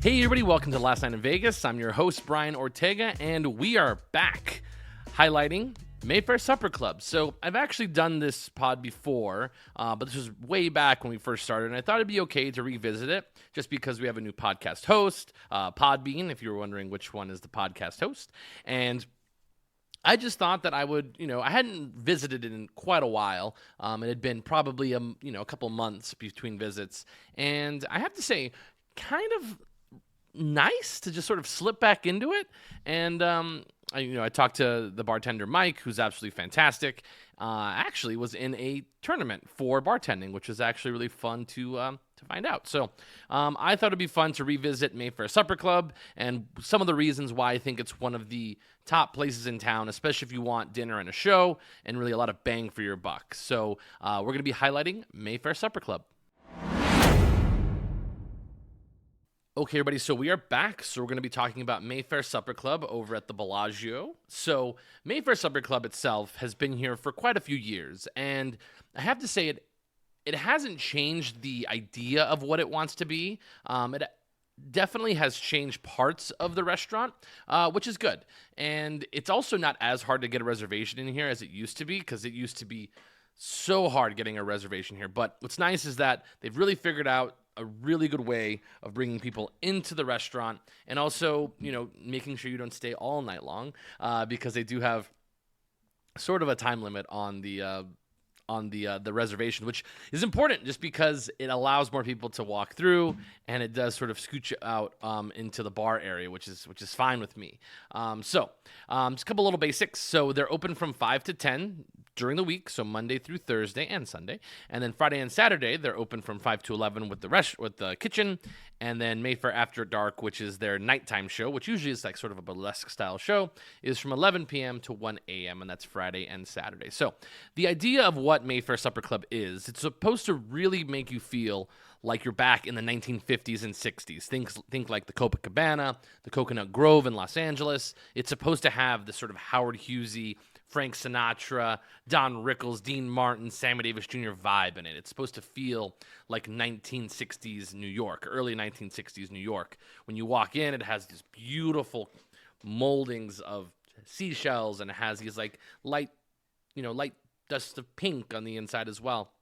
Hey everybody, welcome to Last Night in Vegas. I'm your host, Brian Ortega, and we are back highlighting Mayfair Supper Club. So I've actually done this pod before, but this was way back when we first started, and I thought it'd be okay to revisit it just because we have a new podcast host, Podbean, if you were wondering which one is the podcast host. And I just thought that I would, I hadn't visited it in quite a while. It had been probably, a couple months between visits. And I have to say, kind of nice to just sort of slip back into it. And I talked to the bartender Mike, who's absolutely fantastic. Actually was in a tournament for bartending, which was actually really fun to find out. So I thought it'd be fun to revisit Mayfair Supper Club and some of the reasons why I think it's one of the top places in town, especially if you want dinner and a show and really a lot of bang for your buck. So we're going to be highlighting Mayfair Supper Club. Okay, everybody, so we are back. So we're going to be talking about Mayfair Supper Club over at the Bellagio. So Mayfair Supper Club itself has been here for quite a few years, and I have to say it hasn't changed the idea of what it wants to be. It definitely has changed parts of the restaurant, which is good. And it's also not as hard to get a reservation in here as it used to be, because it used to be so hard getting a reservation here. But what's nice is that they've really figured out a really good way of bringing people into the restaurant and also, making sure you don't stay all night long, because they do have sort of a time limit on the reservation, which is important just because it allows more people to walk through, and it does sort of scooch out into the bar area, which is fine with me. Just a couple little basics. So they're open from 5 to 10 during the week, so Monday through Thursday and Sunday, and then Friday and Saturday they're open from 5 to 11 with the kitchen, and then Mayfair After Dark, which is their nighttime show, which usually is like sort of a burlesque style show, is from 11 p.m. to 1 a.m., and that's Friday and Saturday. So the idea of what Mayfair Supper Club is, it's supposed to really make you feel like you're back in the 1950s and 60s. Think like the Copacabana, the Coconut Grove in Los Angeles. It's supposed to have this sort of Howard Hughesy, Frank Sinatra, Don Rickles, Dean Martin, Sammy Davis Jr. vibe in it. It's supposed to feel like 1960s New York, early 1960s New York. When you walk in, it has these beautiful moldings of seashells, and it has these like light dust of pink on the inside as well.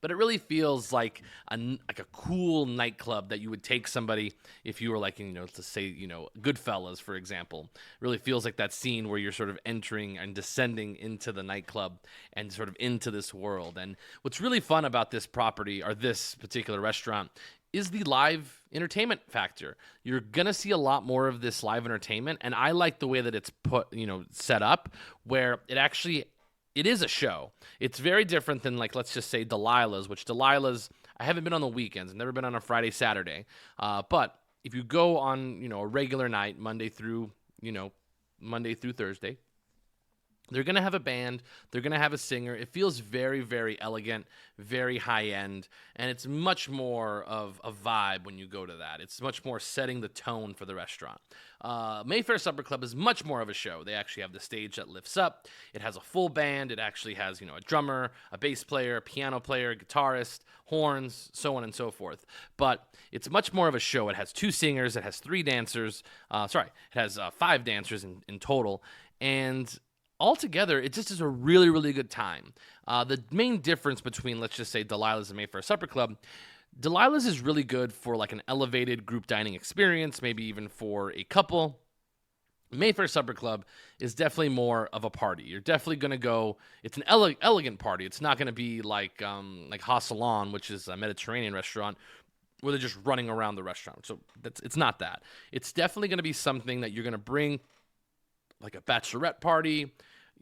But it really feels like a cool nightclub that you would take somebody if you were like, let's say, Goodfellas, for example. It really feels like that scene where you're sort of entering and descending into the nightclub and sort of into this world. And what's really fun about this property, or this particular restaurant, is the live entertainment factor. You're going to see a lot more of this live entertainment, and I like the way that it's set up, where it is a show. It's very different than, like, let's just say Delilah's, I haven't been on the weekends. I've never been on a Friday, Saturday. But if you go on, a regular night, Monday through Thursday, they're going to have a band. They're going to have a singer. It feels very, very elegant, very high-end, and it's much more of a vibe when you go to that. It's much more setting the tone for the restaurant. Mayfair Supper Club is much more of a show. They actually have the stage that lifts up. It has a full band. It actually has, a drummer, a bass player, a piano player, a guitarist, horns, so on and so forth. But it's much more of a show. It has 2 singers. It has 3 dancers. It has 5 dancers in total. And altogether, it just is a really, really good time. The main difference between, let's just say, Delilah's and Mayfair Supper Club, Delilah's is really good for like an elevated group dining experience, maybe even for a couple. Mayfair Supper Club is definitely more of a party. You're definitely going to go, it's an elegant party. It's not going to be like Ha Salon, which is a Mediterranean restaurant, where they're just running around the restaurant. So it's not that. It's definitely going to be something that you're going to bring, like a bachelorette party.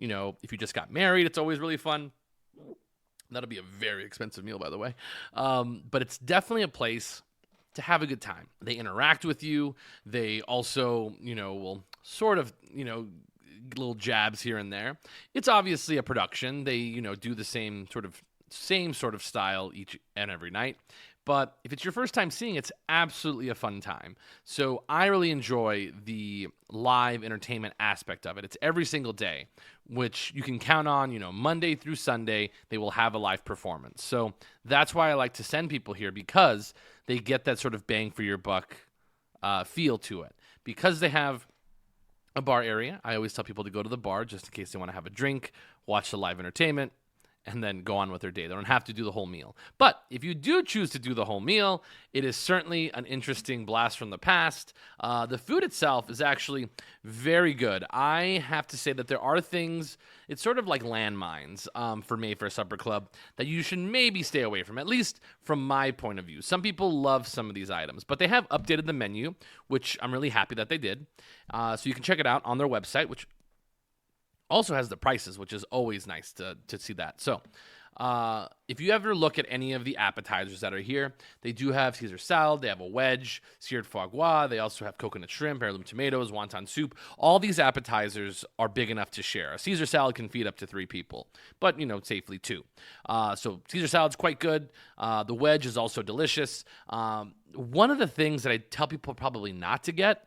If you just got married, it's always really fun. That'll be a very expensive meal, by the way. But it's definitely a place to have a good time. They interact with you. They also, will sort of, little jabs here and there. It's obviously a production. They, do the same sort of style each and every night. But if it's your first time seeing it, it's absolutely a fun time. So I really enjoy the live entertainment aspect of it. It's every single day, which you can count on, Monday through Sunday, they will have a live performance. So that's why I like to send people here, because they get that sort of bang for your buck feel to it. Because they have a bar area, I always tell people to go to the bar just in case they want to have a drink, watch the live entertainment, and then go on with their day. They don't have to do the whole meal. But if you do choose to do the whole meal, it is certainly an interesting blast from the past. The food itself is actually very good. I have to say that there are things, it's sort of like landmines for Mayfair Supper Club that you should maybe stay away from, at least from my point of view. Some people love some of these items, but they have updated the menu, which I'm really happy that they did. So you can check it out on their website, which also has the prices, which is always nice to see that. So if you ever look at any of the appetizers that are here, they do have Caesar salad, they have a wedge, seared foie gras, they also have coconut shrimp, heirloom tomatoes, wonton soup. All these appetizers are big enough to share. A Caesar salad can feed up to 3 people, but, safely 2. So Caesar salad's quite good. The wedge is also delicious. One of the things that I tell people probably not to get,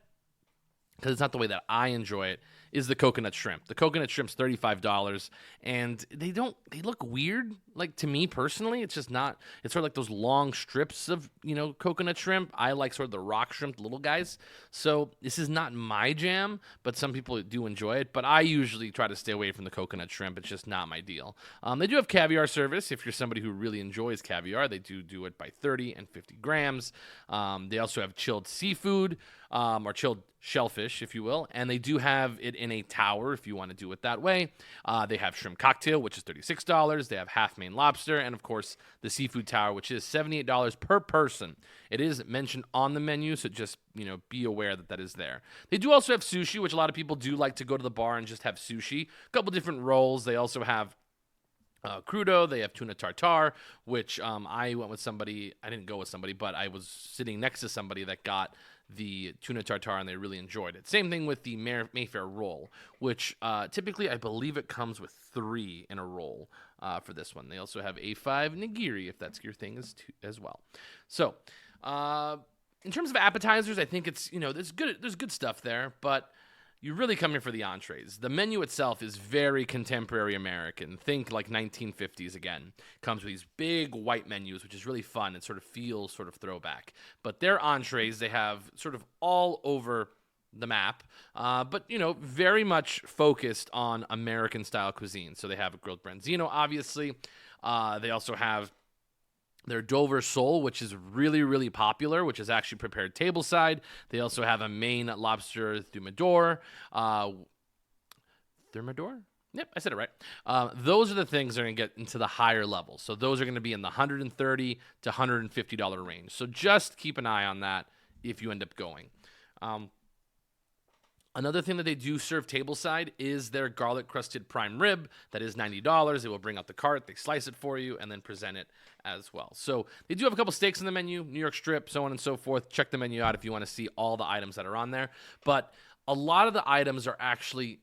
because it's not the way that I enjoy it, is the coconut shrimp. The coconut shrimp's $35, and they look weird, like, to me personally. It's just not, it's sort of like those long strips of, coconut shrimp. I like sort of the rock shrimp, little guys. So this is not my jam, but some people do enjoy it. But I usually try to stay away from the coconut shrimp. It's just not my deal. They do have caviar service. If you're somebody who really enjoys caviar, they do it by 30 and 50 grams. They also have chilled seafood, or chilled shellfish, if you will, and they do have it in a tower if you want to do it that way. They have shrimp cocktail, which is $36. They have half Maine lobster, and of course the seafood tower, which is $78 per person. It is mentioned on the menu, so just be aware that is there. They do also have sushi, which a lot of people do like to go to the bar and just have sushi. A couple different rolls. They also have crudo. They have tuna tartare, which I went with somebody. I didn't go with somebody, but I was sitting next to somebody that got the tuna tartare, and they really enjoyed it. Same thing with the Mayfair roll, which typically I believe it comes with 3 in a roll for this one. They also have A5 nigiri, if that's your thing as well. So in terms of appetizers, I think it's, there's good stuff there, but you really come here for the entrees. The menu itself is very contemporary American. Think like 1950s again. Comes with these big white menus, which is really fun. It sort of feels sort of throwback. But their entrees, they have sort of all over the map, but, very much focused on American-style cuisine. So they have a grilled branzino, obviously. They also have their Dover sole, which is really, really popular, which is actually prepared tableside. They also have a Maine lobster thermidor. Thermidor? Yep, I said it right. Those are the things that are going to get into the higher levels. So those are going to be in the $130 to $150 range. So just keep an eye on that if you end up going. Another thing that they do serve tableside is their garlic-crusted prime rib. That is $90. They will bring out the cart, they slice it for you, and then present it as well. So they do have a couple steaks in the menu, New York strip, so on and so forth. Check the menu out if you want to see all the items that are on there. But a lot of the items are actually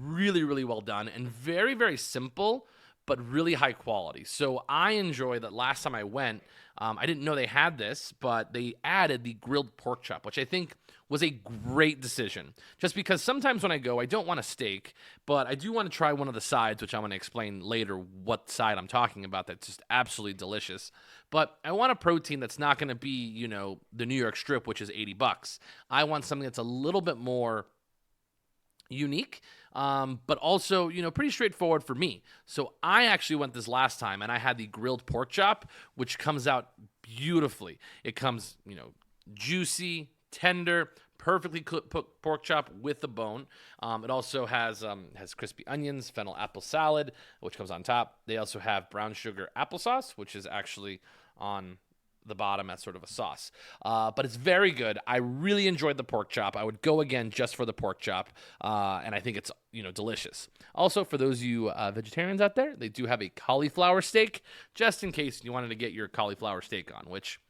really, really well done and very, very simple, but really high quality. So I enjoy that. Last time I went, I didn't know they had this, but they added the grilled pork chop, which I think was a great decision. Just because sometimes when I go, I don't want a steak, but I do want to try one of the sides, which I'm going to explain later what side I'm talking about that's just absolutely delicious. But I want a protein that's not going to be, the New York strip, which is $80. I want something that's a little bit more unique, but also, pretty straightforward for me. So I actually went this last time, and I had the grilled pork chop, which comes out beautifully. It comes, juicy, tender, perfectly cooked pork chop with the bone. It also has crispy onions, fennel apple salad, which comes on top. They also have brown sugar applesauce, which is actually on the bottom as sort of a sauce. But it's very good. I really enjoyed the pork chop. I would go again just for the pork chop, and I think it's delicious. Also, for those of you vegetarians out there, they do have a cauliflower steak, just in case you wanted to get your cauliflower steak on, which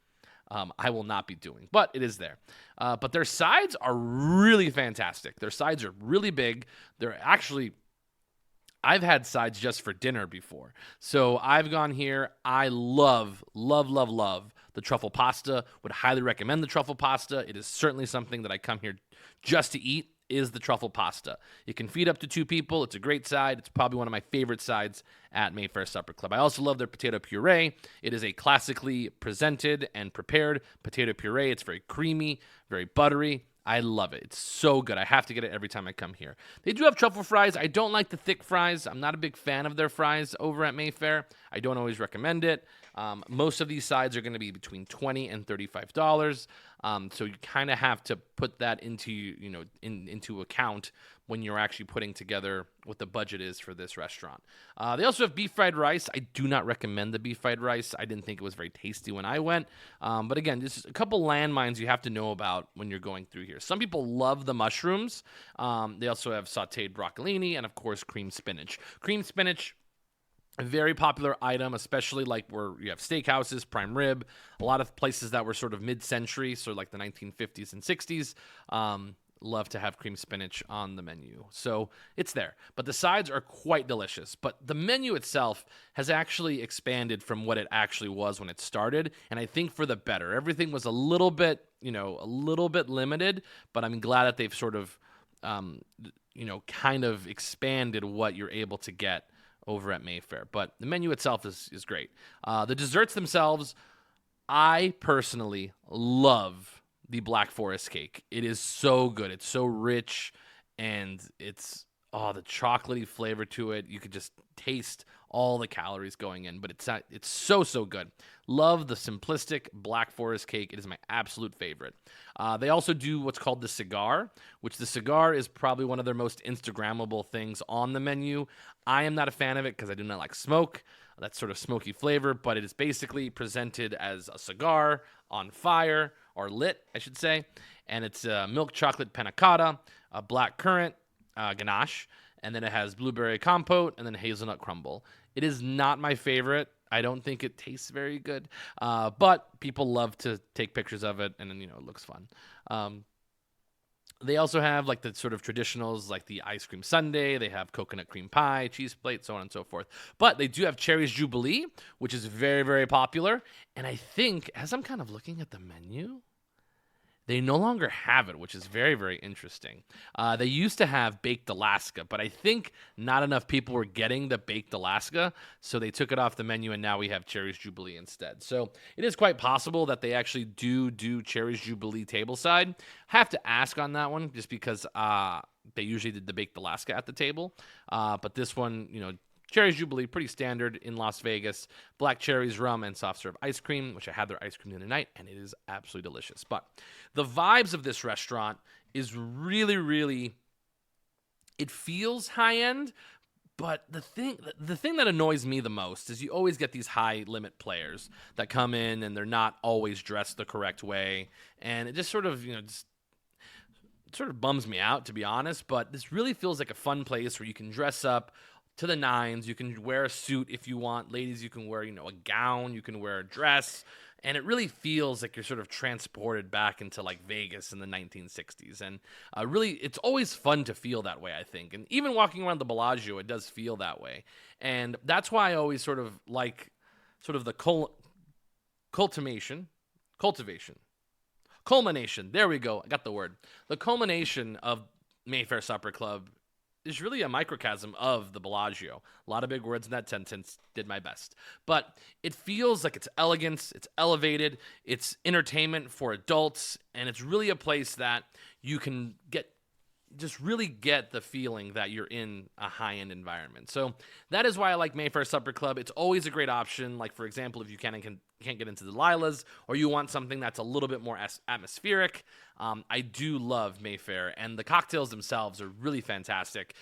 I will not be doing, but it is there. But their sides are really fantastic. Their sides are really big. They're actually, I've had sides just for dinner before. So I've gone here. I love, love, love, love the truffle pasta. Would highly recommend the truffle pasta. It is certainly something that I come here just to eat is the truffle pasta. It can feed up to 2 people. It's a great side. It's probably one of my favorite sides at Mayfair Supper Club. I also love their potato puree. It is a classically presented and prepared potato puree. It's very creamy, very buttery. I love it. It's so good. I have to get it every time I come here. They do have truffle fries. I don't like the thick fries. I'm not a big fan of their fries over at Mayfair. I don't always recommend it. Most of these sides are going to be between $20 and $35. So you kind of have to put that into account when you're actually putting together what the budget is for this restaurant. They also have beef fried rice. I do not recommend the beef fried rice. I didn't think it was very tasty when I went. But again, this is a couple landmines you have to know about when you're going through here. Some people love the mushrooms. They also have sauteed broccolini and, of course, cream spinach. Cream spinach, a very popular item, especially like where you have steakhouses, prime rib, a lot of places that were sort of mid-century, so like the 1950s and 60s, love to have cream spinach on the menu. So it's there. But the sides are quite delicious. But the menu itself has actually expanded from what it actually was when it started, and I think for the better. Everything was a little bit limited, but I'm glad that they've sort of, kind of expanded what you're able to get over at Mayfair. But the menu itself is great. The desserts themselves, I personally love the Black Forest cake. It is so good. It's so rich, and it's the chocolatey flavor to it. You could just taste all the calories going in, but it's so good. Love the simplistic Black Forest cake. It is my absolute favorite. They also do what's called the cigar, which the cigar is probably one of their most Instagrammable things on the menu. I am not a fan of it because I do not like smoke, that sort of smoky flavor, but it is basically presented as a cigar on fire, or lit, I should say, and it's milk chocolate panna cotta, a black currant ganache, and then it has blueberry compote and then hazelnut crumble. It is not my favorite. I don't think it tastes very good, but people love to take pictures of it, and then, it looks fun. They also have like the sort of traditionals, like the ice cream sundae. They have coconut cream pie, cheese plate, so on and so forth. But they do have Cherry's Jubilee, which is very, very popular. And I think, as I'm kind of looking at the menu, they no longer have it, which is very, very interesting. They used to have Baked Alaska, but I think not enough people were getting the Baked Alaska, so they took it off the menu, and now we have Cherry's Jubilee instead. So it is quite possible that they actually do Cherry's Jubilee tableside. Have to ask on that one, just because they usually did the Baked Alaska at the table. But this one, Cherry's Jubilee, pretty standard in Las Vegas. Black cherries, rum, and soft serve ice cream, which I had their ice cream the other night, and it is absolutely delicious. But the vibes of this restaurant is really, really, it feels high-end, but the thing that annoys me the most is you always get these high-limit players that come in, and they're not always dressed the correct way, and it just sort of, sort of bums me out, to be honest. But this really feels like a fun place where you can dress up to the nines. You can wear a suit if you want. Ladies, you can wear, a gown. You can wear a dress. And it really feels like you're sort of transported back into like Vegas in the 1960s. And really, it's always fun to feel that way, I think. And even walking around the Bellagio, it does feel that way. And that's why I always sort of like the culmination. There we go. I got the word. The culmination of Mayfair Supper Club is really a microcosm of the Bellagio. A lot of big words in that sentence. Did my best. But it feels like it's elegance, it's elevated, it's entertainment for adults, and it's really a place that you can really get the feeling that you're in a high-end environment. So that is why I like Mayfair Supper Club. It's always a great option. Like, for example, if you can't get into the Lilas, or you want something that's a little bit more atmospheric, I do love Mayfair, and the cocktails themselves are really fantastic.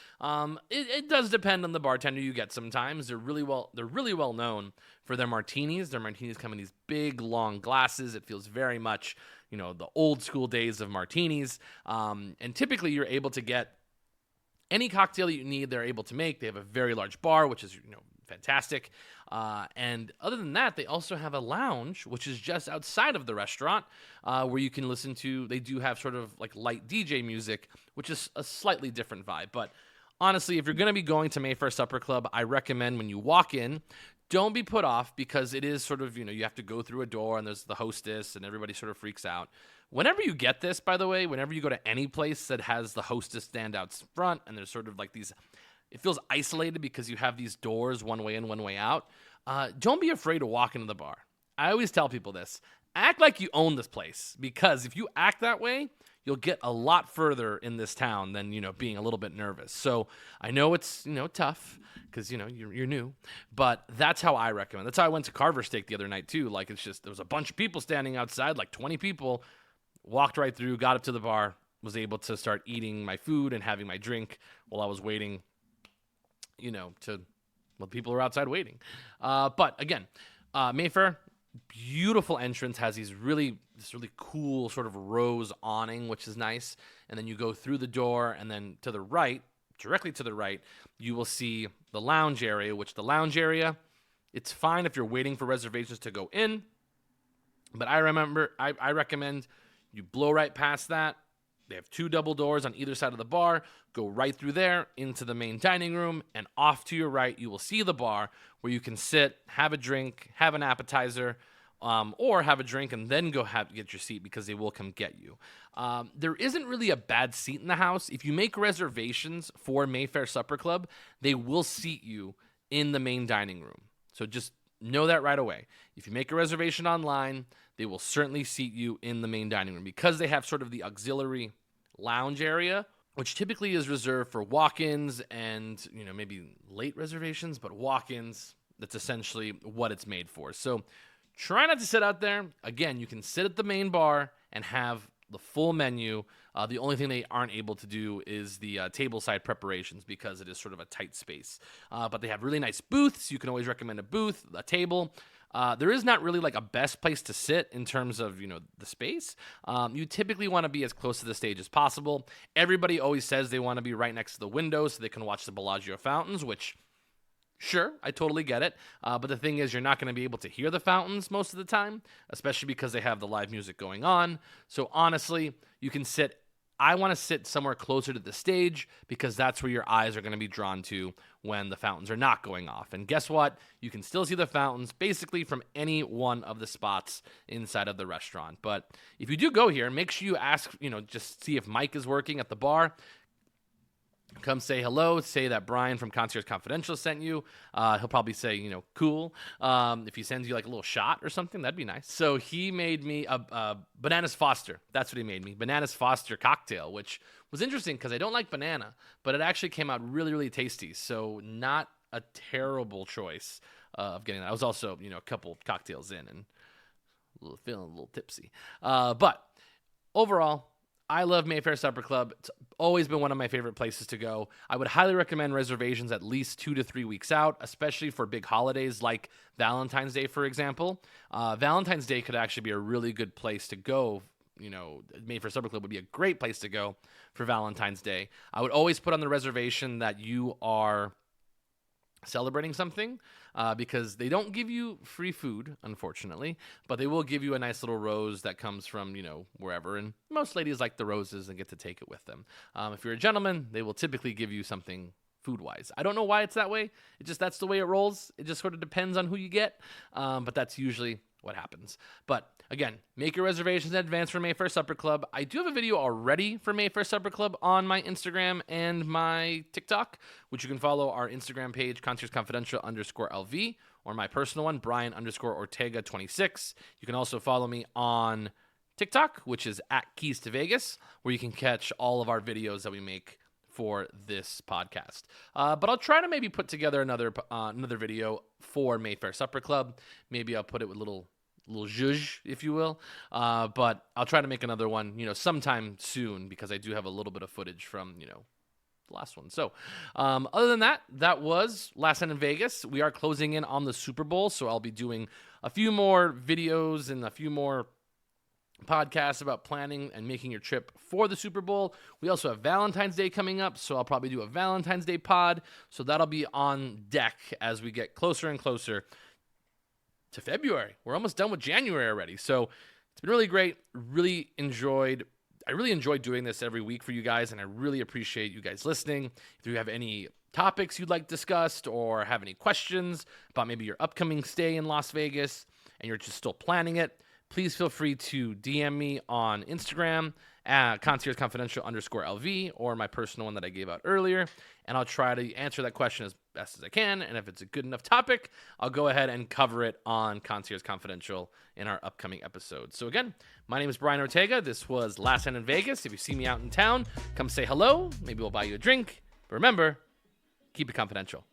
It does depend on the bartender you get sometimes. They're really well known for their martinis. Their martinis come in these big, long glasses. It feels very much, the old school days of martinis. And typically you're able to get any cocktail that you need, they're able to make. They have a very large bar, which is, fantastic. And other than that, they also have a lounge, which is just outside of the restaurant, where you can listen to, they do have sort of like light DJ music, which is a slightly different vibe. But honestly, if you're going to be going to Mayfair Supper Club, I recommend when you walk in, don't be put off because it is sort of, you have to go through a door and there's the hostess and everybody sort of freaks out. Whenever you get this, by the way, whenever you go to any place that has the hostess stand out front and there's sort of like these, it feels isolated because you have these doors, one way in, one way out. Don't be afraid to walk into the bar. I always tell people this. Act like you own this place, because if you act that way, you'll get a lot further in this town than, being a little bit nervous. So I know it's, tough because, you're new, but that's how I recommend. That's how I went to Carver Steak the other night too. Like, it's just, there was a bunch of people standing outside, like 20 people, walked right through, got up to the bar, was able to start eating my food and having my drink while I was waiting, people are outside waiting. But again, Mayfair, beautiful entrance, has this really cool sort of rose awning, which is nice. And then you go through the door, and then to the right, directly to the right, you will see the lounge area, which the lounge area, it's fine if you're waiting for reservations to go in. But I recommend you blow right past that. They have 2 double doors on either side of the bar. Go right through there into the main dining room, and off to your right, you will see the bar where you can sit, have a drink, have an appetizer, or have a drink and then go get your seat because they will come get you. There isn't really a bad seat in the house. If you make reservations for Mayfair Supper Club, they will seat you in the main dining room. So just know that right away. If you make a reservation online, they will certainly seat you in the main dining room because they have sort of the auxiliary lounge area, which typically is reserved for walk-ins and, maybe late reservations, but walk-ins, that's essentially what it's made for. So try not to sit out there. Again, you can sit at the main bar and have the full menu. The only thing they aren't able to do is the tableside preparations because it is sort of a tight space. But they have really nice booths. You can always recommend a booth, a table. There is not really like a best place to sit in terms of, the space. You typically want to be as close to the stage as possible. Everybody always says they want to be right next to the window so they can watch the Bellagio fountains, which, sure, I totally get it. But the thing is, you're not going to be able to hear the fountains most of the time, especially because they have the live music going on. So honestly, you can sit. I want to sit somewhere closer to the stage because that's where your eyes are going to be drawn to when the fountains are not going off. And guess what? You can still see the fountains basically from any one of the spots inside of the restaurant. But if you do go here, make sure you ask, just see if Mike is working at the bar. Come say hello, say that Brian from Concierge Confidential sent you. He'll probably say, cool. If he sends you like a little shot or something, that'd be nice. So he made me a Bananas Foster. That's what he made me. Bananas Foster cocktail, which was interesting because I don't like banana, but it actually came out really, really tasty. So not a terrible choice of getting that. I was also, a couple cocktails in and feeling a little tipsy. But overall, I love Mayfair Supper Club. It's always been one of my favorite places to go. I would highly recommend reservations at least 2 to 3 weeks out, especially for big holidays like Valentine's Day, for example. Valentine's Day could actually be a really good place to go. Mayfair Supper Club would be a great place to go for Valentine's Day. I would always put on the reservation that you are celebrating something because they don't give you free food, unfortunately, but they will give you a nice little rose that comes from, wherever. And most ladies like the roses and get to take it with them. If you're a gentleman, they will typically give you something food-wise. I don't know why it's that way. That's the way it rolls. It just sort of depends on who you get, but that's usually what happens. But again, make your reservations in advance for Mayfair Supper Club. I do have a video already for Mayfair Supper Club on my Instagram and my TikTok, which you can follow our Instagram page, Concierge Confidential _LV, or my personal one, Brian _Ortega26. You can also follow me on TikTok, which is at Keys to Vegas, where you can catch all of our videos that we make for this podcast. But I'll try to maybe put together another video for Mayfair Supper Club. Maybe I'll put it with little zhuzh, if you will. But I'll try to make another one, sometime soon because I do have a little bit of footage from, the last one. So other than that, that was Last Night in Vegas. We are closing in on the Super Bowl, so I'll be doing a few more videos and a few more podcasts about planning and making your trip for the Super Bowl. We also have Valentine's Day coming up, so I'll probably do a Valentine's Day pod. So that'll be on deck as we get closer and closer to February. We're almost done with January already. So it's been really great. I really enjoyed doing this every week for you guys, and I really appreciate you guys listening. If you have any topics you'd like discussed or have any questions about maybe your upcoming stay in Las Vegas and you're just still planning it, please feel free to DM me on Instagram at conciergeconfidential_LV or my personal one that I gave out earlier, and I'll try to answer that question as best as I can. And if it's a good enough topic, I'll go ahead and cover it on Concierge Confidential in our upcoming episode. So again, my name is Brian Ortega. This was Last Night in Vegas. If you see me out in town, come say hello. Maybe we'll buy you a drink. But remember, keep it confidential.